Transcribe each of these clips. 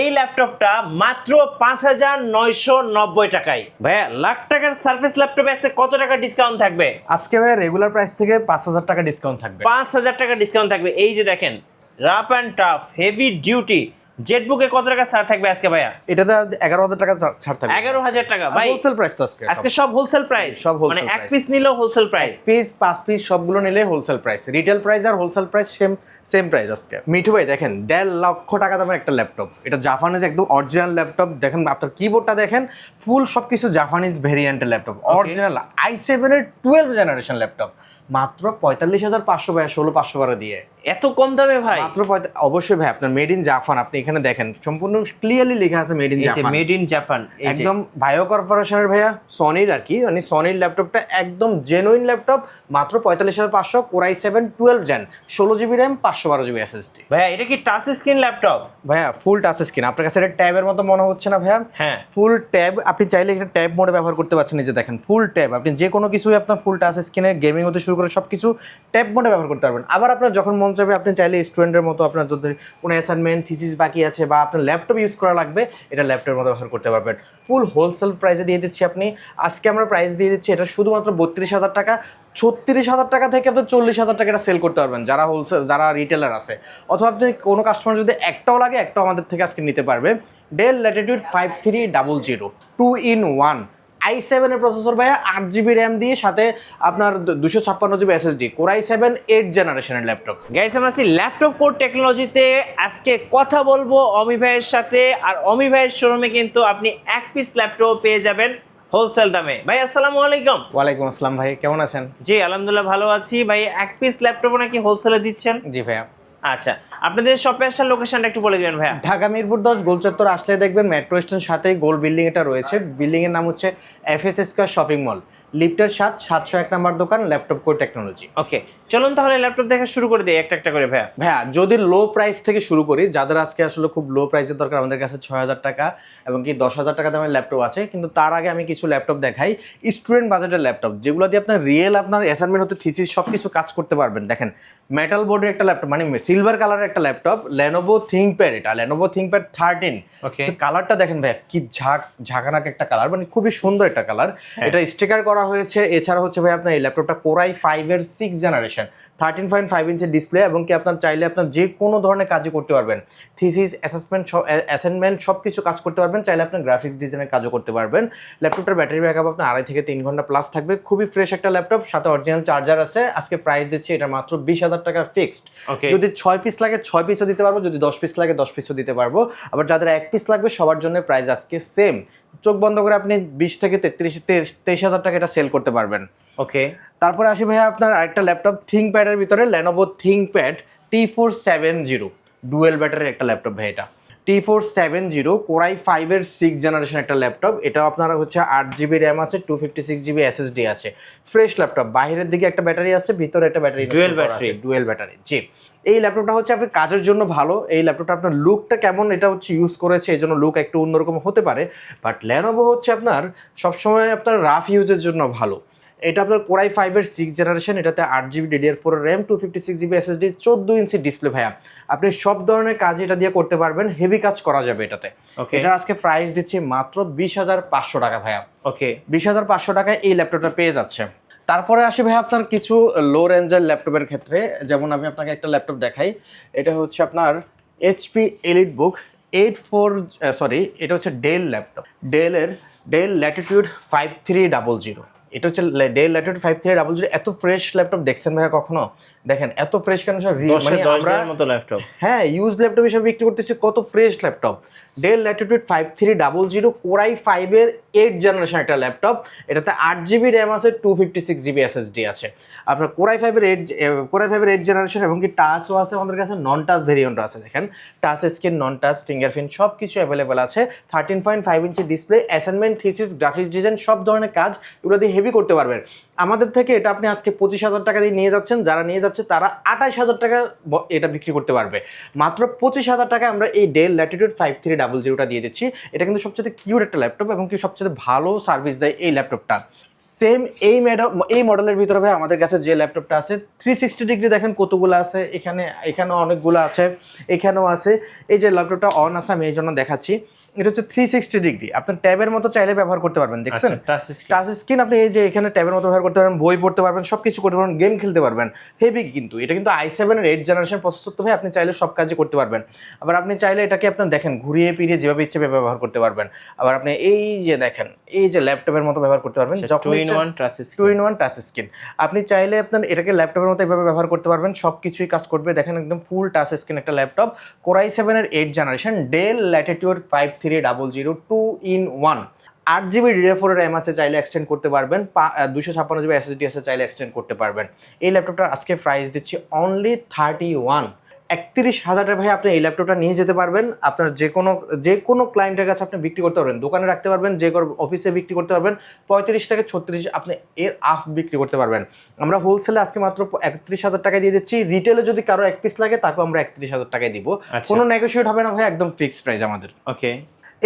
এই ল্যাপটপটা মাত্র 5,990 টাকায়। ভাইয়া লাখ টাকার সারফেস ল্যাপটপে আছে কত টাকা ডিসকাউন্ট থাকবে? আজকে ভাইয়া রেগুলার প্রাইস থেকে 5,000 টাকা ডিসকাউন্ট থাকবে। 5,000 টাকা ডিসকাউন্ট থাকবে। এই যে দেখেন rough and tough heavy duty জেটবুকে কত টাকা ছাড় থাকবে আজকে ভাইয়া? এটাতে 11,000 টাকা ছাড় থাকবে। 11,000 টাকা ভাই, হোলসেল প্রাইস তো আজকে সব হোলসেল প্রাইস। সব wholesale মানে এক price। পিস নিলেও হোলসেল প্রাইস, পিস 5 পিস সবগুলো নিলে হোলসেল প্রাইস। রিটেল প্রাইস আর হোলসেল প্রাইস সেম প্রাইস আজকে। মিঠু ভাই দেখেন 1.5 লক্ষ টাকা দামের একটা ল্যাপটপ, এটা জাপানিজ একদম অরিজিনাল ল্যাপটপ। দেখেন আপনার কিবোর্ডটা দেখেন, ফুল সবকিছু জাপানিজ ভেরিয়েন্টের ল্যাপটপ, অরিজিনাল i7 এর 12 জেনারেশন ল্যাপটপ, মাত্র 45,500 ভাই, 16,500 দিয়ে। এত কম দামে ভাই? মাত্র অবশ্যই ভাই, আপনার মেড ইন জাপান। আপনি এখানে দেখেন সম্পূর্ণ ক্লিয়ারলি লেখা আছে made in Japan. Made in Japan একদম বায়ো কর্পোরেশনের ভাইয়া, সনির আর কি, মানে সনির ল্যাপটপটা একদম জেনুইন ল্যাপটপ, মাত্র 45,500, Core i7 12 gen, 16GB RAM, 512GB SSD। ভাইয়া এটা কি টাচ স্ক্রিন ল্যাপটপ? ভাইয়া ফুল টাচ স্ক্রিন। আপনার কাছে এটা ট্যাবের মতো মনে হচ্ছে না ভাইয়া? হ্যাঁ ফুল ট্যাব। আপনি চাইলে এটা ট্যাব মোডে ব্যবহার করতে পারছেন। এই যে দেখেন ফুল ট্যাব, আপনি যে কোনো কিছুই আপনার ফুল টাচ স্ক্রিনে গেমিং হতে শুরু করে সবকিছু ট্যাব মোডে ব্যবহার করতে পারবেন। আবার আপনার যখন মন চাইবে আপনি চাইলে স্টুডেন্টের মতো আপনার যদি কোনো অ্যাসাইনমেন্ট থিসিস বাকি আছে বা আপনার ল্যাপটপ ইউজ করা লাগবে, এটা ল্যাপটপের মতো ব্যবহার করতে পারবেন। ফুল হোলসেল প্রাইসে দিয়ে দিচ্ছি আপনি। আজকে আমরা প্রাইস দিয়ে দিচ্ছি এটা শুধুমাত্র 32,000 টাকা। 36,000 টাকা থেকে আপনি 40,000 টাকা এটা সেল করতে পারবেন যারা হোলসেল, যারা রিটেলার আছে। অথবা আপনি কোনো কাস্টমার যদি একটাও লাগে, একটাও আমাদের থেকে আজকে নিতে পারবে। ডেল ল্যাটিটিউড 5300 2-in-1 i7 এর প্রসেসর ভাইয়া, 8GB র্যাম দিয়ে, সাথে আপনার 256GB SSD, Core i7 8 জেনারেশনের ল্যাপটপ। গাইস আমরা আছি ল্যাপটপ কোর টেকনোলজিতে। আজকে কথা বলবো অমি ভাইয়ের সাথে। আর অমি ভাইয়ের শোরুমে কিন্তু আপনি এক পিস ল্যাপটপ পেয়ে যাবেন হোলসেল দামে। ভাই আসসালামু আলাইকুম। ওয়ালাইকুম আসসালাম ভাই, কেমন আছেন? জি আলহামদুলিল্লাহ ভালো আছি। ভাই এক পিস ল্যাপটপ নাকি হোলসেলে দিচ্ছেন? জি ভাইয়া। আচ্ছা আপনাদের শপে আসার লোকেশনটা একটু বলে দিবেন ভাইয়া। ঢাকা মিরপুর 10 গোল চত্বর আসলে দেখবেন মেট্রো স্টেশন সাথে গোল বিল্ডিং এটা রয়েছে। বিল্ডিং এর নাম হচ্ছে FS স্কয়ার শপিং মল, লিফটের 701 নাম্বার দোকান, ল্যাপটপ কোর টেকনোলজি। ওকে চলুন তাহলে ল্যাপটপ দেখা শুরু করে দিই একটা একটা করে ভাইয়া। ভাইয়া যদি লো প্রাইস থেকে শুরু করি, যাদের আজকে আসলে খুব লো প্রাইসের দরকার, আমাদের কাছে 6,000 টাকা এবং কি 10,000 টাকা দামের ল্যাপটপ আছে। কিন্তু তার আগে আমি কিছু ল্যাপটপ দেখাই স্টুডেন্ট বাজেটের ল্যাপটপ, যেগুলো দিয়ে আপনার রিয়েল আপনার অ্যাসাইনমেন্ট হতে থিসিস সব কিছু কাজ করতে পারবেন। দেখেন মেটাল বোর্ডের একটা ল্যাপটপ, মানে সিলভার কালারের একটা ল্যাপটপ, Lenovo ThinkPad। এটা Lenovo ThinkPad 13। ওকে কালারটা দেখেন ভাইয়া, কি ঝাঁকানাক একটা কালার, মানে খুবই সুন্দর একটা কালার। এটা স্টিকার করা হয়েছে। এছাড়া হচ্ছে ভাই আপনার এই ল্যাপটপটা Core i5 এর 6 জেনারেশন, 13.5 ইঞ্চের ডিসপ্লে, এবং কি আপনার চাইলে আপনার যে কোনো ধরনের কাজই করতে পারবেন। থিসিস, অ্যাসাইনমেন্ট সব কিছু কাজ করতে পারবেন। চাইলে আপনার গ্রাফিক্স ডিজাইনের কাজও করতে পারবেন। ল্যাপটপটার ব্যাটারি ব্যাকআপ আপনার 2.5 থেকে 3 ঘন্টা প্লাস থাকবে। খুবই ফ্রেশ একটা ল্যাপটপ, সাথে অরিজিনাল চার্জার আছে। আজকে প্রাইস দিচ্ছি এটা মাত্র 20,000 টাকা ফিক্সড। যদি 6 পিস লাগে 6 পিসও দিতে পারবো, যদি 10 পিস লাগে 10 পিসও দিতে পারবো। আবার যাদের 1 পিস লাগবে সবার জন্য প্রাইস আজকে সেম। চোখ বন্ধ করে আপনি 20 থেকে 23,000 টাকা এটা সেল করতে পারবেন। ওকে তারপরে আসি ভাইয়া আপনার আরেকটা ল্যাপটপ ThinkPad এর ভিতরে, Lenovo ThinkPad T470 ডুয়েল ব্যাটারির একটা ল্যাপটপ ভাই। এটা T470 Core i5 এর 6 জেনারেশন একটা ল্যাপটপ। এটা আপনার হচ্ছে 8GB র্যাম আছে, 256GB SSD আছে। ফ্রেশ ল্যাপটপ, বাইরের দিকে একটা ব্যাটারি আছে, ভিতরে একটা ব্যাটারি, ডুয়েল ব্যাটারি। জি এই ল্যাপটপটা হচ্ছে আপনার কাজের জন্য ভালো। এই ল্যাপটপটা আপনার লুকটা কেমন, এটা হচ্ছে ইউজ করেছে এই জন্য লুক একটু অন্যরকম হতে পারে, বাট Lenovo হচ্ছে আপনার সবসময় আপনার রাফ ইউজের জন্য ভালো। এটা আপনার Core i5 এর 6 জেনারেশন, এটাতে 8GB DDR4 RAM, 256GB SSD, 14 inch display ভাইয়া। আপনি সব ধরনের কাজ এটা দিয়ে করতে পারবেন, হেভি কাজ করা যাবে এটাতে। এটা আজকে প্রাইস দিচ্ছি মাত্র 20,500 টাকা ভাইয়া। ওকে 20,500 টাকায় এই ল্যাপটপটা পেয়ে যাচ্ছে। তারপরে আসি ভাই আপনার কিছু লো রেঞ্জের ল্যাপটপের ক্ষেত্রে, যেমন আমি আপনাকে একটা ল্যাপটপ দেখাই। এটা হচ্ছে আপনার HP EliteBook 84 এটা হচ্ছে ডেল ল্যাপটপ, ডেল ল্যাটিটিউড 5300। এটা হচ্ছে ডেল ল্যাটিটিউড 5300। এত ফ্রেশ ল্যাপটপ দেখছেন ভাইয়া কখনো? দেখেন এত ফ্রেশ কেন, মানে আমরা মতো ল্যাপটপ, হ্যাঁ ইউজ ল্যাপটপ হিসেবে বিক্রি করতেছি। কত fresh laptop, del Latitude 5300 Core i5 এর 8 জেনারেশন একটা ল্যাপটপ। এটাতে 8GB র্যাম আছে, 256GB SSD আছে। আপনার Core i5 এর 8 জেনারেশন, এবং কি টাচও আছে আমাদের কাছে, নন টাচ ভেরিয়েন্টও আছে। দেখেন touch screen, non touch, fingerprint সব কিছু অ্যাভেলেবেল আছে। 13.5 ইঞ্চি display, assignment, thesis, graphics design সব ধরনের কাজ এগুলো দিয়ে হেভি করতে পারবেন। আমাদের থেকে এটা আপনি আজকে 25,000 টাকা দিয়ে নিয়ে যাচ্ছেন, যারা নিয়ে যাচ্ছে তারা 28,000 টাকা এটা বিক্রি করতে পারবে। মাত্র 25,000 টাকা আমরা এই ডেল ল্যাটিটিউড 5300টা দিয়ে দিচ্ছি। এটা কিন্তু সবচেয়ে কিউট একটা ল্যাপটপ, এবং কি সবচেয়ে ভালো সার্ভিস দেয় এই ল্যাপটপটা। সেম এই মডেলের ভিতরে ভাই আমাদের কাছে যে ল্যাপটপটা আছে 360 ডিগ্রি দেখেন কতগুলো আছে, এখানেও অনেকগুলো আছে, এখানেও আছে। এই যে ল্যাপটপটা অন আছে আমি এই জন্য দেখাচ্ছি, এটা হচ্ছে 360 ডিগ্রি, আপনার ট্যাবের মতো চাইলে ব্যবহার করতে পারবেন। দেখছেন টাচ স্ক্রিন, আপনি এই যে এখানে ট্যাবের মতো ব্যবহার করতে পারবেন, বই পড়তে পারবেন, সব কিছু করতে পারবেন, গেম খেলতে পারবেন। হেভি কিন্তু এটা কিন্তু i7 এর 8th জেনারেশন প্রসেসর, তো ভাই আপনি চাইলে সব কাজই করতে পারবেন। আবার আপনি চাইলে এটাকে আপনার দেখেন ঘুরিয়ে ফিরিয়ে যেভাবে ইচ্ছে ব্যবহার করতে পারবেন। আবার আপনি এই যে দেখেন এই যে ল্যাপটপের মতো ব্যবহার করতে পারবেন, যখন 2-in-1 টাচ স্ক্রিন। আপনি চাইলে আপনার এটাকে ল্যাপটপের মতো এভাবে ব্যবহার করতে পারবেন, সব কিছুই কাজ করবে। দেখেন একদম ফুল টাচ স্ক্রিন একটা ল্যাপটপ, Core i7 এর 8th generation, del Latitude 5300 2-in-1। 8GB DDR4 এর RAM আছে, চাইলে এক্সটেন্ড করতে পারবেন। 256GB SSD আছে, চাইলে এক্সটেন্ড করতে পারবেন। এই ল্যাপটপটার আজকে প্রাইস দিচ্ছি অনলি 31,000 ভাই আপনি এই ল্যাপটপটা নিয়ে যেতে পারবেন। আপনার যে কোনো ক্লায়েন্টের কাছে আপনি বিক্রি করতে পারবেন, দোকানে রাখতে পারবেন, যে কোনো অফিসে বিক্রি করতে পারবেন। 35 থেকে 36 আপনি এর আফ বিক্রি করতে পারবেন। আমরা হোলসেলে আজকে মাত্র 31,000 টাকায় দিয়ে দিচ্ছি। রিটেলে যদি কারো এক পিস লাগে তাকেও আমরা 31,000 টাকায় দিব। কোনো নেগোশিয়েট হবে না ভাই, একদম ফিক্সড প্রাইস আমাদের। ওকে,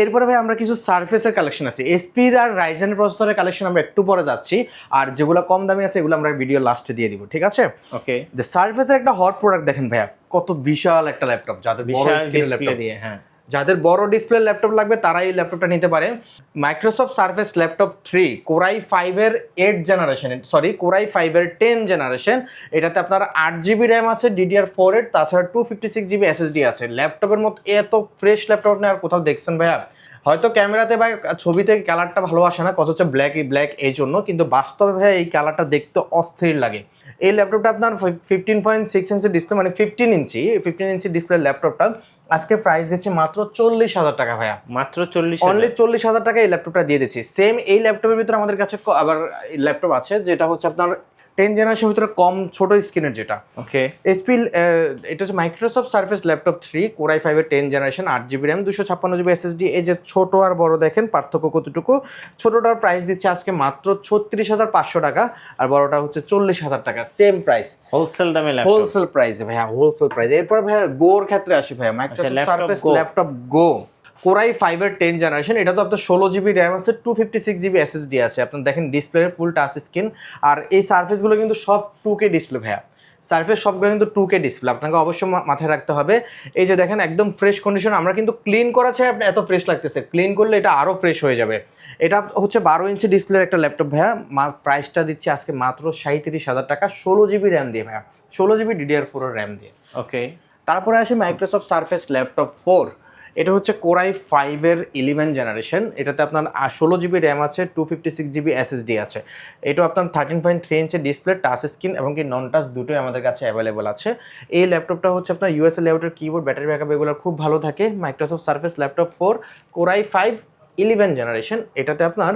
এরপরে ভাই আমরা কিছু সারফেসের কালেকশন আছে, এসপির আর রাইজেন প্রসেসরের কালেকশন আমরা একটু পরে যাচ্ছি, আর যেগুলো কম দামি আছে এগুলো আমরা ভিডিও লাস্টে দিয়ে দিব, ঠিক আছে? ওকে, যে সারফেসের একটা হট প্রোডাক্ট দেখেন ভাইয়া, কত বিশাল একটা ল্যাপটপ, যাদের বড় স্ক্রিনের ল্যাপটপ দিয়ে, হ্যাঁ, যাদের বড় ডিসপ্লে ল্যাপটপ লাগবে তারা এই ল্যাপটপটা নিতে পারে। Microsoft surface laptop 3 Core i5 এর 8th generation, sorry Core i5 এর 10th জেনারেশন। এটাতে আপনার 8GB র্যাম আছে DDR4 এর, তাছাড়া 256GB SSD আছে। ল্যাপটপের মতো এত ফ্রেশ ল্যাপটপ আপনি আর কোথাও দেখছেন ভাইয়া? হয়তো ক্যামেরাতে বা ছবিতে কালারটা ভালো আসে না, কত হচ্ছে ব্ল্যাক এই জন্য, কিন্তু বাস্তবে ভাইয়া এই কালারটা দেখতে অস্থির লাগে। এই ল্যাপটপটা আপনার 15.6 ইঞ্চি ডিসপ্লে, মানে 15 ইঞ্চি ডিসপ্লে ল্যাপটপটা আজকে প্রাইস দিচ্ছি মাত্র 40,000 টাকা ভাইয়া, মাত্র 40, অনলি 40,000 টাকা এই ল্যাপটপটা দিয়ে দিচ্ছি। সেম এই ল্যাপটপের ভিতরে আমাদের কাছে আবার ল্যাপটপ আছে যেটা হচ্ছে আপনার 10 জেনারেশন ভিতরে কম ছোট স্ক্রিনের যেটা। ওকে, এসপি এটা হচ্ছে Microsoft surface laptop 3 Core i5 এর 10 generation, 8GB RAM, 256GB SSD। এই যে ছোট আর বড় দেখেন পার্থক্য কতটুকু। ছোটটার প্রাইস দিচ্ছে আজকে মাত্র 36,500 টাকা, আর বড়টা হচ্ছে 40,000 টাকা, সেম প্রাইস, হোলসেল দামে ল্যাপটপ, হোলসেল প্রাইসে ভাইয়া, হোলসেল প্রাইস। এরপর ভাইয়া গোর ক্ষেত্রে আসি ভাইয়া, মাইক্রোসফট সারফেস ল্যাপটপ গো Core i5 এর 10 জেনারেশন। এটা তো আপনার 16GB র্যাম আছে, 256GB SSD আছে। আপনার দেখেন ডিসপ্লে ফুল টাচ স্ক্রিন, আর এই সারফেসগুলো কিন্তু সব 2K ডিসপ্লে ভাইয়া, সারফেস সবগুলো কিন্তু 2K ডিসপ্লে, আপনাকে অবশ্যই মাথায় রাখতে হবে। এই যে দেখেন একদম ফ্রেশ কন্ডিশন, আমরা কিন্তু ক্লিন করা চাই, আপনি এত ফ্রেশ লাগতেছে, ক্লিন করলে এটা আরও ফ্রেশ হয়ে যাবে। এটা হচ্ছে 12 ইঞ্চি ডিসপ্লের একটা ল্যাপটপ ভাইয়া, প্রাইসটা দিচ্ছি আজকে মাত্র 37,000 টাকা, 16GB র্যাম দিয়ে ভাইয়া, 16GB DDR4 এর র্যাম দিয়ে। ওকে, তারপরে আসে মাইক্রোসফট সারফেস ল্যাপটপ 4। এটা হচ্ছে Core i5 এর 11 জেনারেশন। এটাতে আপনার 16GB র্যাম আছে, 256GB SSD আছে। এটা আপনার 13.3 ইঞ্চি ডিসপ্লে, টাচ স্ক্রিন এবং কি নন টাচ দুটোই আমাদের কাছে অ্যাভেলেবল আছে। এই ল্যাপটপটা হচ্ছে আপনার ইউএসএ লেআউটের কিবোর্ড, ব্যাটারি ব্যাকআপ এগুলো খুব ভালো থাকে। Microsoft surface laptop 4 Core i5 11 generation. এটাতে আপনার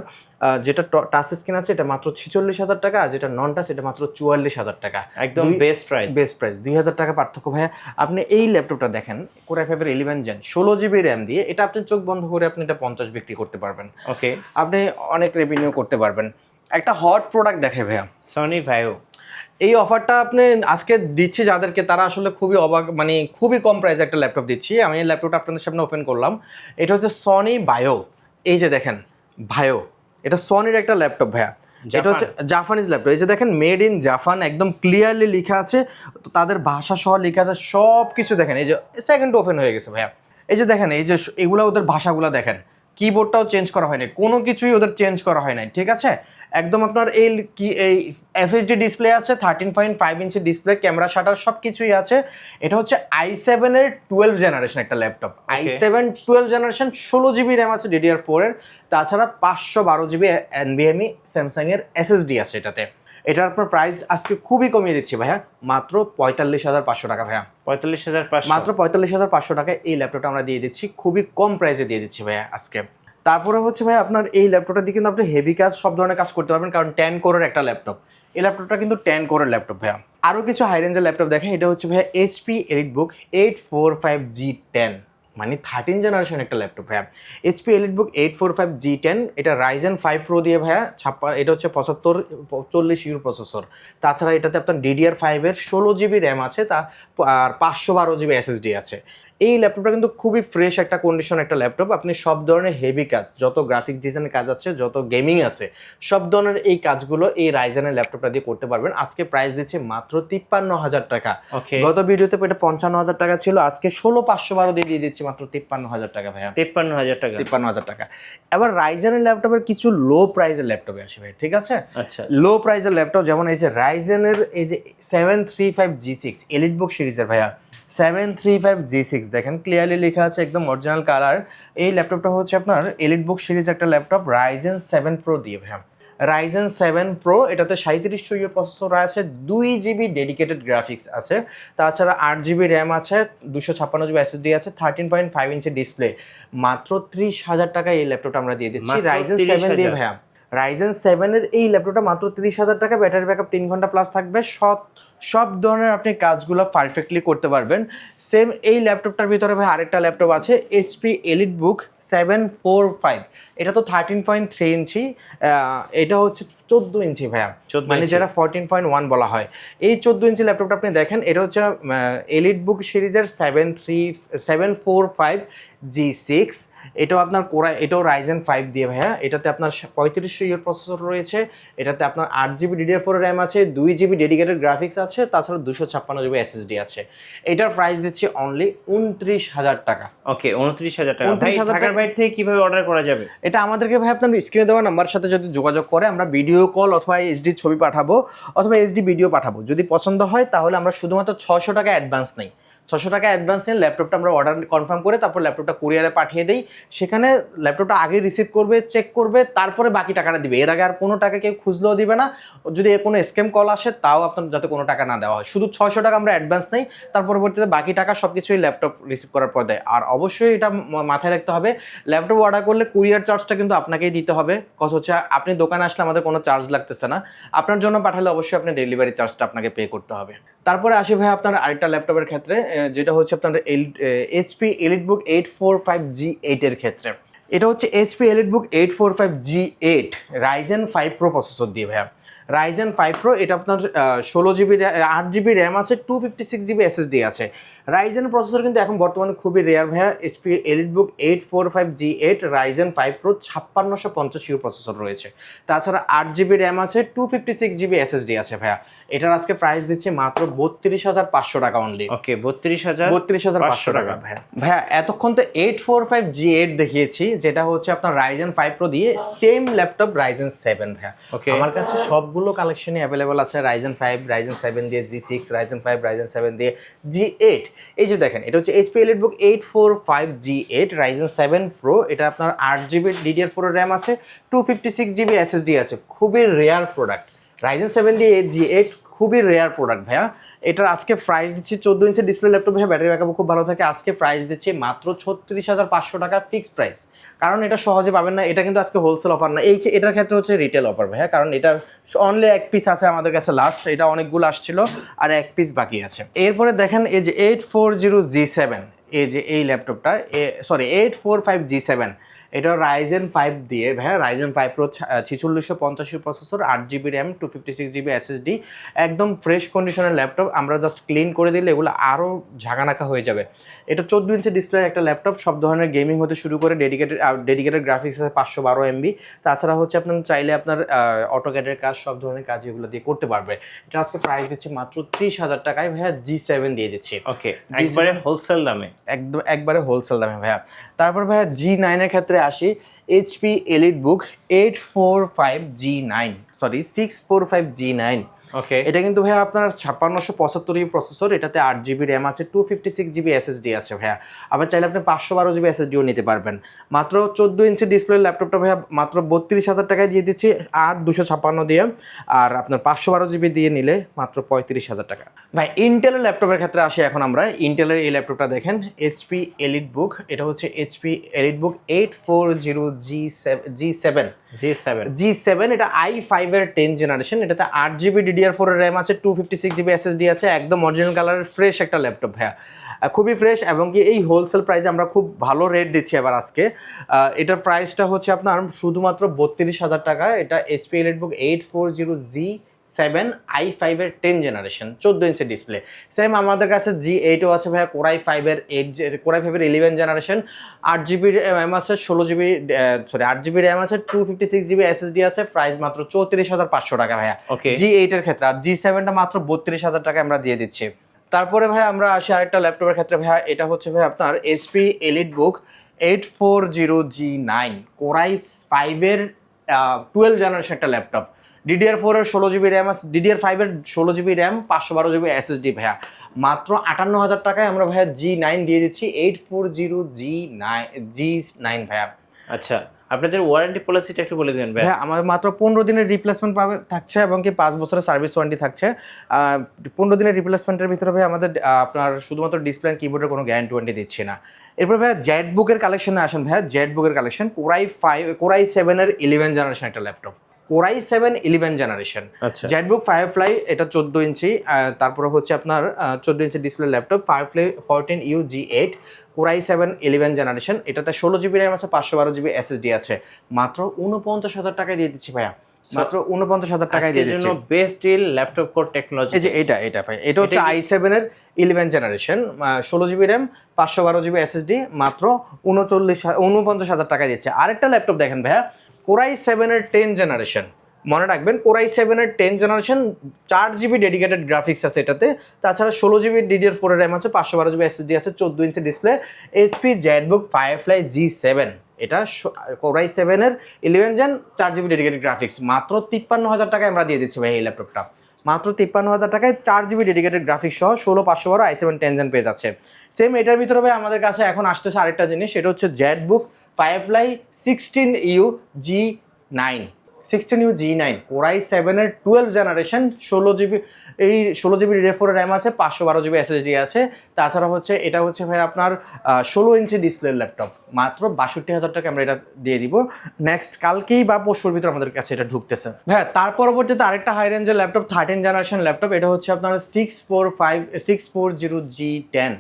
যেটা টাচ স্ক্রিন আছে এটা মাত্র 46,000 টাকা, আর যেটা নন টাচ এটা মাত্র 44,000 টাকা, একদম বেস্ট প্রাইস। 2,000 টাকা পার্থক্য ভাইয়া। আপনি এই ল্যাপটপটা দেখেন Core i5 এর 11 জেন, 16GB র্যাম দিয়ে, এটা আপনি চোখ বন্ধ করে আপনি এটা 50 বিক্রি করতে পারবেন। ওকে, আপনি অনেক রেভিনিউ করতে পারবেন। একটা হট প্রোডাক্ট দেখে ভাইয়া, সনি ভাইও। এই অফারটা আপনি আজকে দিচ্ছি যাদেরকে, তারা আসলে খুবই অবাক, মানে খুবই কম প্রাইসে একটা ল্যাপটপ দিচ্ছি। আমি এই ল্যাপটপটা আপনাদের সামনে ওপেন করলাম। এটা হচ্ছে সনি ভাইও, এই যে দেখেন ভাইও, এটা সনির একটা ল্যাপটপ ভাইয়া, এটা হচ্ছে জাপানিজ ল্যাপটপ। এই যে দেখেন মেড ইন জাপান, একদম ক্লিয়ারলি লেখা আছে, তো তাদের ভাষা সহ লেখা আছে, সব কিছু দেখেন। এই যে সেকেন্ড ওপেন হয়ে গেছে ভাইয়া, এই যে দেখেন, এই যে এগুলো ওদের ভাষাগুলো দেখেন, কিবোর্ডটাও চেঞ্জ করা হয়নি, কোনো কিছুই ওদের চেঞ্জ করা হয় নাই, ঠিক আছে? একদম আপনার এই এফএসডি ডিসপ্লে আছে, 13.5 ইঞ্চি ডিসপ্লে, ক্যামেরা শাটার সব কিছুই আছে। এটা হচ্ছে i7 এর 12 জেনারেশন একটা laptop, i7 12 generation, 16GB RAM আছে DDR4 এর, তাছাড়া 512GB NVMe স্যামসাং এর SSD আছে এটাতে। এটার আপনার প্রাইস আজকে খুবই কমিয়ে দিচ্ছি ভাইয়া, মাত্র 45,500 টাকা ভাইয়া, 45,500, মাত্র 45,500 টাকায় এই ল্যাপটপটা আমরা দিয়ে দিচ্ছি, খুবই কম প্রাইসে দিয়ে দিচ্ছি ভাইয়া আজকে। তারপরে হচ্ছে ভাই আপনার এই ল্যাপটপটা দিয়ে কিন্তু আপনি হেভি কাজ, সব ধরনের কাজ করতে পারবেন, কারণ 10 কোরের একটা ল্যাপটপ। এই ল্যাপটপটা কিন্তু 10 কোরের ল্যাপটপ ভাইয়া। আরও কিছু হাই রেঞ্জের ল্যাপটপ দেখেন, এটা হচ্ছে ভাইয়া HP EliteBook 845G10, মানে 13 জেনারেশন একটা ল্যাপটপ ভাইয়া। HP EliteBook 845G10, এটা Ryzen 5 Pro দিয়ে ভাইয়া, এটা হচ্ছে 40 ইউর প্রসেসর। তাছাড়া এটাতে আপনার DDR5 এর 16GB র্যাম আছে, আর 512GB SSD আছে। এই ল্যাপটপটা কিন্তু খুবই ফ্রেশ একটা কন্ডিশন একটা ল্যাপটপ। আপনি সব ধরনের হেভি কাজ, যত গ্রাফিক্স ডিজাইনের কাজ আছে, যত গেমিং আছে, সব ধরনের এই কাজগুলো এই রাইজেনের ল্যাপটপটা দিয়ে করতে পারবেন। আজকে প্রাইস দিচ্ছে মাত্র 53,000 টাকা। ওকে, গত ভিডিওতে এটা 55,000 টাকা ছিল, আজকে 16,512 দিয়ে দিচ্ছি মাত্র 53,000 টাকা ভাইয়া। 53,000 টাকা। 53,000 টাকা। এবার রাইজেনের ল্যাপটপের কিছু লো প্রাইসের ল্যাপটপে আসে ভাই, ঠিক আছে? আচ্ছা, লো প্রাইসের ল্যাপটপ যেমন এই যে রাইজেনের এই যে 735G6 এলিটবুক সিরিজের ভাইয়া, 735G6 দেখেন ক্লিয়ারলি লেখা আছে, একদম অরিজিনাল কালার। এই ল্যাপটপটা হচ্ছে আপনার এলিটবুক সিরিজ একটা ল্যাপটপ, রাইজেন 7 প্রো দিয়ে ভাইয়া। রাইজেন 7 প্রো, এটাতে 3700 ইউ প্রসেসর আছে, 2 GB ডেডিকেটেড গ্রাফিক্স আছে, তাছাড়া 8 GB র্যাম আছে, 256 GB SSD আছে, 13.5 ইঞ্চি ডিসপ্লে। মাত্র 30,000 টাকায় এই ল্যাপটপটা আমরা দিয়ে দিচ্ছি মাত্র রাইজেন 7 দিয়ে 30,000 ভাইয়া। রাইজেন 7 এর এই ল্যাপটপটা মাত্র 30,000 টাকা, ব্যাটারি ব্যাকআপ 3 ঘন্টা প্লাস থাকবে, সব ধরনের আপনি কাজগুলো পারফেক্টলি করতে পারবেন। সেম এই ল্যাপটপটার ভিতরে ভাই আরেকটা ল্যাপটপ আছে, এইচপি এলিটবুক 745। এটা তো 13.3 ইঞ্চি, এটা হচ্ছে 14 ইঞ্চি ভাইয়া, 14 মানে ইঞ্চি। যেটা 14.1 বলা হয়। এই 14 ইঞ্চি ল্যাপটপটা আপনি দেখেন, এটা হচ্ছে এলিটবুক সিরিজের 745G6। এটাও আপনার এটাও রাইজেন 5 দিয়ে ভাইয়া। এটাতে আপনার 3500 ইউর প্রসেসর রয়েছে, এটাতে আপনার 8 GB DDR4 র্যাম আছে, 2 GB ডেডিকেটেড গ্রাফিক্স আছে, তাছাড়া 256 GB SSD আছে। এটার প্রাইস দিচ্ছি অনলি 29,000 টাকা। ওকে, 29,000 টাকা। ভাই 29,000 ঢাকার বাইরে থেকে কিভাবে অর্ডার করা যাবে? এটা আমাদেরকে ভাই আপনার স্ক্রিনে দেওয়া নাম্বার সাথে যদি যোগাযোগ করে, আমরা ভিডিও কল অথবা এইচডি ছবি পাঠাবো অথবা এইচডি ভিডিও পাঠাবো। যদি পছন্দ হয় তাহলে আমরা শুধুমাত্র 600 টাকা অ্যাডভান্স নেই। 600 টাকা অ্যাডভান্স নিয়ে ল্যাপটপটা আমরা অর্ডার কনফার্ম করে তারপর ল্যাপটপটা কুরিয়ারে পাঠিয়ে দিই। সেখানে ল্যাপটপটা আগে রিসিভ করবে, চেক করবে, তারপরে বাকি টাকাটা দিবে। এর আগে আর কোনো টাকা কেউ খুঁজলেও দিবে না। যদি কোনো স্ক্যাম কল আসে তাও আপনার যাতে কোনো টাকা না দেওয়া হয়। শুধু 600 টাকা আমরা অ্যাডভান্স নেই, তার পরবর্তীতে বাকি টাকা সব কিছুই ল্যাপটপ রিসিভ করার পর দেয়। আর অবশ্যই এটা মাথায় রাখতে হবে, ল্যাপটপ অর্ডার করলে কুরিয়ার চার্জটা কিন্তু আপনাকেই দিতে হবে। কথা হচ্ছে আপনি দোকানে আসলে আমাদের কোনো চার্জ লাগতেছে না, আপনার জন্য পাঠালে অবশ্যই আপনি ডেলিভারি চার্জটা আপনাকে পে করতে হবে। তারপরে আসি ভাই আপনার আরেকটা ল্যাপটপের ক্ষেত্রে, যেটা হচ্ছে আপনার এইচপি এলিটবুক 845G8 এর ক্ষেত্রে। এটা হচ্ছে HP EliteBook 845G8 Ryzen 5 pro processor দিয়ে ভাইয়া। রাইজেন 5 প্রো, এটা আপনার 16 GB 8 GB র্যাম আছে, 256 GB SSD আছে। রাইজেন প্রসেসর কিন্তু এখন বর্তমানে খুবই রেয়ার ভাইয়া। HP EliteBook 845G8 Ryzen 5 pro 5650 you processor রয়েছে, তাছাড়া 8 GB র্যাম আছে, 256 GB SSD আছে ভাইয়া। এটার আজকে প্রাইস দিচ্ছে মাত্র 32,500 টাকা অনলি। ওকে, 32,500 টাকা ভাইয়া। ভাইয়া এতক্ষণ তো 845G8 দেখিয়েছি, যেটা হচ্ছে আপনার রাইজেন 5 প্রো দিয়ে সেম ল্যাপটপ রাইজেন 7 ভাইয়া। ওকে, আমার কাছে সবগুলো কালেকশনই অ্যাভেলেবল আছে, রাইজেন 5, রাইজেন 7 দিয়ে G6, রাইজেন 5, রাইজেন 7 দিয়ে G8। এই যে দেখেন, এটা হচ্ছে HP EliteBook 845G8 Ryzen 7 pro. এটা আপনার 8 GB DDR4 র্যাম আছে, 256 GB SSD আছে। খুবই রেয়ার প্রোডাক্ট। রাইজেন 7 দিয়ে G8 খুবই রেয়ার প্রোডাক্ট ভাইয়া। এটার আজকে প্রাইস দিচ্ছি 14 ইঞ্চি ডিসপ্লে ল্যাপটপ ভাইয়া, ব্যাটারি ব্যাকআপ খুব ভালো থাকে। আজকে প্রাইস দিচ্ছি মাত্র 36,500 টাকা ফিক্সড প্রাইস, কারণ এটা সহজে পাবেন না। এটা কিন্তু আজকে হোলসেল অফার না, এটার ক্ষেত্রে হচ্ছে রিটেল অফার ভাইয়া, কারণ এটার অনলি এক পিস আছে আমাদের কাছে লাস্ট। এটা অনেকগুলো আসছিল আর এক পিস বাকি আছে। এরপরে দেখেন এই যে 840G7, এই যে এই ল্যাপটপটা, সরি 845G7, এটা রাইজেন 5 দিয়ে ভাইয়া। Ryzen 5 pro 4650 processor, 8 GB RAM, 256 GB SSD, একদম ফ্রেশ কন্ডিশনের ল্যাপটপ। আমরা জাস্ট ক্লিন করে দিলে এগুলো আরও ঝাঁকানাকা হয়ে যাবে। এটা 14 ইঞ্চি ডিসপ্লে একটা ল্যাপটপ, সব ধরনের গেমিং হতে শুরু করে ডেডিকেটেড গ্রাফিক্স আছে 512 MB। তাছাড়া হচ্ছে আপনার চাইলে আপনার অটোক্যাডের কাজ, সব ধরনের কাজ এগুলো দিয়ে করতে পারবে। এটা আজকে প্রাইস দিচ্ছি মাত্র 30,000 টাকায় ভাইয়া, G7 দিয়ে দিচ্ছি। ওকে, একবারে হোলসেল দামে, একবারে হোলসেল দামে ভাইয়া। তারপর ভাইয়া G9 এর ক্ষেত্রে আসি, এইচপি এলিটবুক 645G9। ওকে, এটা কিন্তু ভাইয়া আপনার 5675 প্রসেসর, এটাতে 8 GB র্যাম আছে, 256 GB SSD আছে ভাইয়া। আবার চাইলে আপনি 512 GB SSDও নিতে পারবেন। মাত্র 14 ইঞ্চি ডিসপ্লে ল্যাপটপটা ভাইয়া মাত্র 32,000 টাকায় দিয়ে দিচ্ছি, আর 256 দিয়ে। আর আপনার 512 GB দিয়ে নিলে মাত্র 35,000 টাকা ভাই। ইন্টেলের ল্যাপটপের ক্ষেত্রে আসি এখন আমরা। ইন্টেলের এই ল্যাপটপটা দেখেন, এইচপি এলিটবুক, এটা হচ্ছে এইচপি এলিটবুক 840G7। এটা i5 এর 10 জেনারেশন। এটাতে 8 GB DDR4 র্যাম আছে, 256 GB SSD আছে, একদম অরিজিনাল কালারের ফ্রেশ একটা ল্যাপটপ ভাইয়া, খুবই ফ্রেশ। এবং কি এই হোলসেল প্রাইসে আমরা খুব ভালো রেট দিচ্ছি এবার আজকে। এটার প্রাইসটা হচ্ছে আপনার শুধুমাত্র 32,000 টাকা। এটা এইচপি এলিটবুক 840G i5 এর 10 জেনারেশন 14 ইঞ্চি ডিসপ্লে। সেম আমাদের কাছে G8ও আছে ভাইয়া, কোরাই 5 এর 11 জেনারেশন, 8GB র্যাম আছে, 8GB র্যাম আছে, 256GB SSD আছে, প্রাইস মাত্র 34,500 টাকা ভাইয়া G8 এর ক্ষেত্রে। আর G7টা মাত্র 32,000 টাকা আমরা দিয়ে দিচ্ছি। তারপরে ভাই আমরা আসি আরেকটা ল্যাপটপের ক্ষেত্রে ভাইয়া, এটা হচ্ছে ভাই আপনার HP EliteBook 840G9 কোরাই 5 এর 12 জেনারেশন একটা ল্যাপটপ। DDR4 এর 16GB র্যাম আছে, DDR5 এর 16GB র্যাম, 512GB SSD ভাইয়া। মাত্র 58,000 টাকায় আমরা ভাইয়া G9 দিয়ে দিচ্ছি, 840G9 ভাইয়া। আচ্ছা, আপনাদের ওয়ারেন্টি পলিসিটা একটু বলে দিবেন ভাই? হ্যাঁ, আমাদের মাত্র 15 দিনের রিপ্লেসমেন্ট পাবে থাকছে এবং কি 5 বছরের সার্ভিস ওয়ারেন্টি থাকছে। 15 দিনের রিপ্লেসমেন্টের ভিতরে ভাই আমাদের আপনার শুধুমাত্র ডিসপ্লে অ্যান্ড কিবোর্ডের কোনো গ্যারান্টি ওয়ারেন্টি দিচ্ছি না। এরপর ভাইয়া জেটবুকের কালেকশনে আসেন ভাইয়া, জেটবুকের কালেকশন কোরাই 7 এর 11 জেনারেশন একটা ল্যাপটপ, কোরাই 7 11 জেনারেশন। আচ্ছা, জেটবুক ফায়ারফ্লাই, এটা 14 ইঞ্চি, তারপরে হচ্ছে আপনার 14 inch display laptop, Firefly 14U G8 core i 7 11 generation. এটাতে 16GB র্যাম আছে, 512GB SSD আছে। মাত্র 49,000 টাকায় দিয়ে দিচ্ছি ভাইয়া, মাত্র 49,000 টাকায় দিয়ে দিচ্ছি। Best deal laptop core technology. এই যে এটা ভাই, এটা হচ্ছে i7 এর 11 generation, 16GB RAM, 512GB SSD, মাত্র 49,000 টাকায় দিচ্ছে। আরেকটা ল্যাপটপ দেখেন ভাইয়া, কোরাই 7 এর 10 জেনারেশন, মনে রাখবেন কোরাই 7 এর 10 জেনারেশন, 4GB ডেডিকেটেড গ্রাফিক্স আছে এটাতে, তাছাড়া 16GB DDR4 এর র্যাম আছে, 512GB SSD আছে, 14 inch display, HP ZBook Firefly G7, এটা কোরাই 7 এর 11 জেন, 4GB ডেডিকেটেড গ্রাফিক্স। মাত্র 53,000 টাকায় আমরা দিয়ে দিচ্ছি ভাই এই ল্যাপটপটা, মাত্র 53,000 টাকায় 4GB ডেডিকেটেড গ্রাফিক্স সহ 16,512 i7 10 জেন পেজ আছে। সেম এটার ভিতরে ভাই আমাদের কাছে এখন আসতেছে আরেকটা জিনিস, সেটা হচ্ছে Jetbook firefly 16U G9 core i 7 এর 12 জেনারেশন, 16GB DDR4 র্যাম আছে, 512GB SSD আছে, তাছাড়া হচ্ছে এটা হচ্ছে ভাই আপনার 16 ইঞ্চি ডিসপ্লে ল্যাপটপ। মাত্র 62,000 টাকা আমরা এটা দিয়ে দিব। নেক্সট কালকেই বা পরশুর ভিতরে আমাদের কাছে এটা ঢুকতেছে। হ্যাঁ, তার পরবর্তীতে আরেকটা হাই রেঞ্জের ল্যাপটপ, 13 জেনারেশন ল্যাপটপ, এটা হচ্ছে আপনার 640G10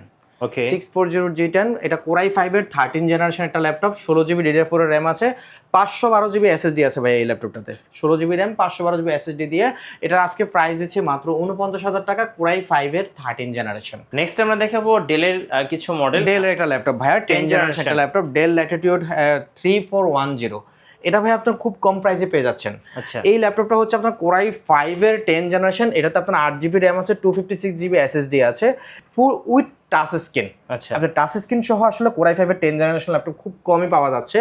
640G10, এটা কোরাই 5 এর 13 জেনারেশন একটা ল্যাপটপ, 16GB DDR4 এর র্যাম আছে, 512GB SSD আছে ভাই এই ল্যাপটপটাতে, 16GB র্যাম, 512GB SSD দিয়ে এটার আজকে প্রাইস দিচ্ছি মাত্র 49,000 টাকা, কোরাই 5 এর 13 জেনারেশন। নেক্সট আমরা দেখাবো ডেলের কিছু মডেল। ডেলের একটা ল্যাপটপ ভাইয়া, 10 জেনারেশন একটা ল্যাপটপ, ডেল ল্যাটিটিউড 3410, এটা ভাই আপনার খুব কম প্রাইসে পেয়ে যাচ্ছেন। আচ্ছা, এই ল্যাপটপটা হচ্ছে আপনার কোরাই 5 এর 10 জেনারেশন, এটাতে আপনার 8GB র্যাম আছে, 256GB SSD আছে, ফুল উইথ টাচ স্ক্রিন। আচ্ছা, আপনার টাচ স্ক্রিন সহ আসলে কোরাই 5 এর 10 জেনারেশন ল্যাপটপ খুব কমই পাওয়া যাচ্ছে।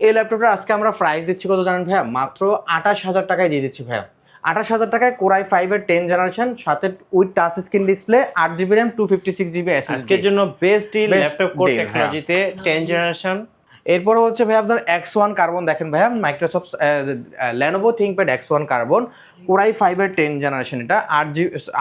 এই ল্যাপটপটা আজকে আমরা প্রাইস দিচ্ছি কত জানেন ভাইয়া? মাত্র 28,000 টাকায় দিয়ে দিচ্ছি ভাইয়া, 28,000 টাকায় কোরাই 5 এর 10 জেনারেশন, সাথে with touch screen display, 8GB RAM, 256GB SSD। আজকের জন্য বেস্ট ডিল ল্যাপটপ কোর টেকনোলজিতে 10 জেনারেশন। এরপরে হচ্ছে ভাই আপনার X1 কার্বন দেখেন ভাইয়া, Microsoft Lenovo ThinkPad X1 carbon, core i 5 এর 10 জেনারেশন, এটা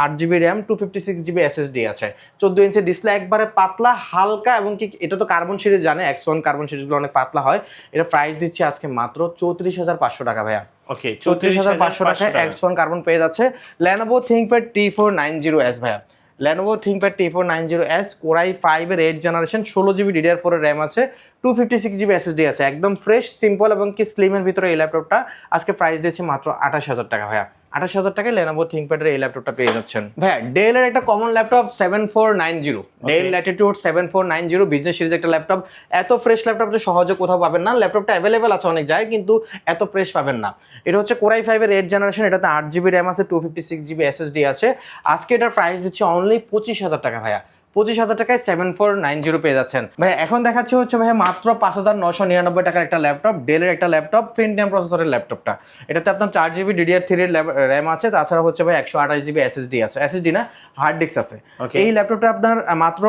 8GB র্যাম, 256GB SSD আছে, 14 ইঞ্চি ডিসপ্লে, একবারে পাতলা হালকা, এবং কি এটা তো কার্বন সিরিজ জানে, X1 কার্বন সিরিজগুলো অনেক পাতলা হয়। এটা প্রাইস দিচ্ছি আজকে মাত্র 34,500 টাকা ভাইয়া। ওকে, 34,500 টাকায় X1 কার্বন পেয়ে যাচ্ছে। লেনোভো থিংকপ্যাড T490S ভাইয়া, লেনোভো থিংকপ্যাড T490S কোরাই 5 এর 8 জেনারেশন, 16GB DDR4 এর র্যাম আছে, 256GB SSD আছে, একদম ফ্রেশ, সিম্পল এবং কি স্লিমের ভিতরে এই ল্যাপটপটা আজকে প্রাইস দিয়েছে মাত্র 28,000 টাকা ভাইয়া। 28,000 টাকায় লেনোভো থিংকপ্যাডের এই ল্যাপটপটা পেয়ে যাচ্ছেন ভাইয়া। ডেলের একটা common laptop 7490, del Latitude 7490 business series একটা ল্যাপটপ। এত ফ্রেশ ল্যাপটপ যে সহজে কোথাও পাবেন না, ল্যাপটপটা অ্যাভেলেবেল আছে অনেক জায়গায়, কিন্তু এত ফ্রেশ পাবেন না। এটা হচ্ছে কোরাই 5 এর 8 জেনারেশন, এটাতে 8GB র্যাম আছে, 256GB SSD আছে। আজকে এটার প্রাইস দিচ্ছে অনলি 25,000 টাকা ভাইয়া, 25,000 টাকায় 7490 পেয়ে যাচ্ছেন ভাই। এখন দেখাচ্ছি হচ্ছে ভাই মাত্র 5,999 টাকার একটা ল্যাপটপ, ডেলের একটা ল্যাপটপ, পেন্টিয়াম প্রসেসরের ল্যাপটপটা। এটাতে আপনার 4GB DDR3 এর র্যাম আছে, তাছাড়া হচ্ছে ভাই 128GB SSD আছে, SSD না হার্ড ডিস্ক আছে। এই ল্যাপটপটা আপনার মাত্র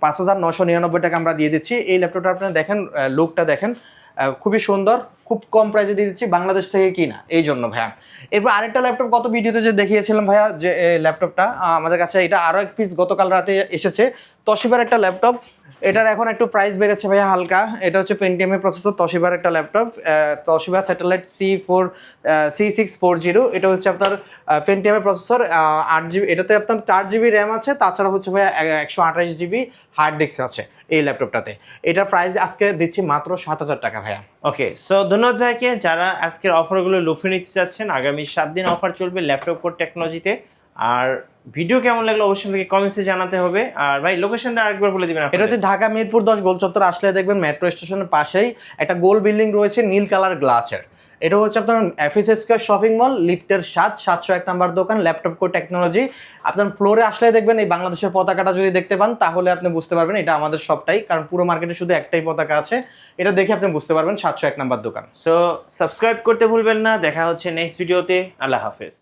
5,999 টাকা আমরা দিয়ে দিচ্ছি। এই ল্যাপটপটা আপনার দেখেন, লুকটা দেখেন, খুবই সুন্দর, খুব কম প্রাইসে দিয়ে দিচ্ছি, বাংলাদেশ থেকে কিনা, এই জন্য ভাইয়া। এরপর আরেকটা ল্যাপটপ গত ভিডিওতে যে দেখিয়েছিলাম ভাইয়া, যে ল্যাপটপটা আমাদের কাছে, এটা আরও এক পিস গতকাল রাতে এসেছে, তশিবার একটা ল্যাপটপ, এটার এখন একটু প্রাইস বেড়েছে ভাইয়া হালকা। এটা হচ্ছে পেন্টিয়াম এর প্রসেসর, তশিবার একটা ল্যাপটপ, তশিবা স্যাটেলাইট C640। এটা হচ্ছে আপনার পেন্টিয়ামের প্রসেসর, 8GB, এটাতে আপনার 4GB র্যাম আছে, তাছাড়া হচ্ছে ভাইয়া 128GB হার্ড ডিস্ক আছে এই ল্যাপটপটাতে। এটার প্রাইস আজকে দিচ্ছি মাত্র 7,000 টাকা ভাইয়া। ওকে, সো ধন্যবাদ ভাইকে। যারা আজকের অফারগুলো লুফে নিতে চাচ্ছেন, আগামী 7 দিন অফার চলবে ল্যাপটপ কোড টেকনোলজিতে। আর ভিডিও কেমন লাগলো অবশ্যই আমাকে কমেন্টসে জানাতে হবে। আর ভাই লোকেশনটা আরেকবার বলে দিবেন। এটা হচ্ছে ঢাকা মিরপুর 10 গোল চত্বর আসলে দেখবেন মেট্রো স্টেশনের পাশেই একটা গোল বিল্ডিং রয়েছে নীল কালার গ্লাসের। এটা হচ্ছে আপনার FSSK শপিং মল, লিফটের 701 নাম্বার দোকান, ল্যাপটপ কোড টেকনোলজি। আপনার ফ্লোরে আসলে দেখবেন এই বাংলাদেশের পতাকাটা যদি দেখতে পান তাহলে আপনি বুঝতে পারবেন এটা আমাদের সবটাই, কারণ পুরো মার্কেটে শুধু একটাই পতাকা আছে। এটা দেখে আপনি বুঝতে পারবেন 701 নাম্বার দোকান। সো সাবস্ক্রাইব করতে ভুলবেন না। দেখা হচ্ছে নেক্সট ভিডিওতে। আল্লাহ হাফেজ।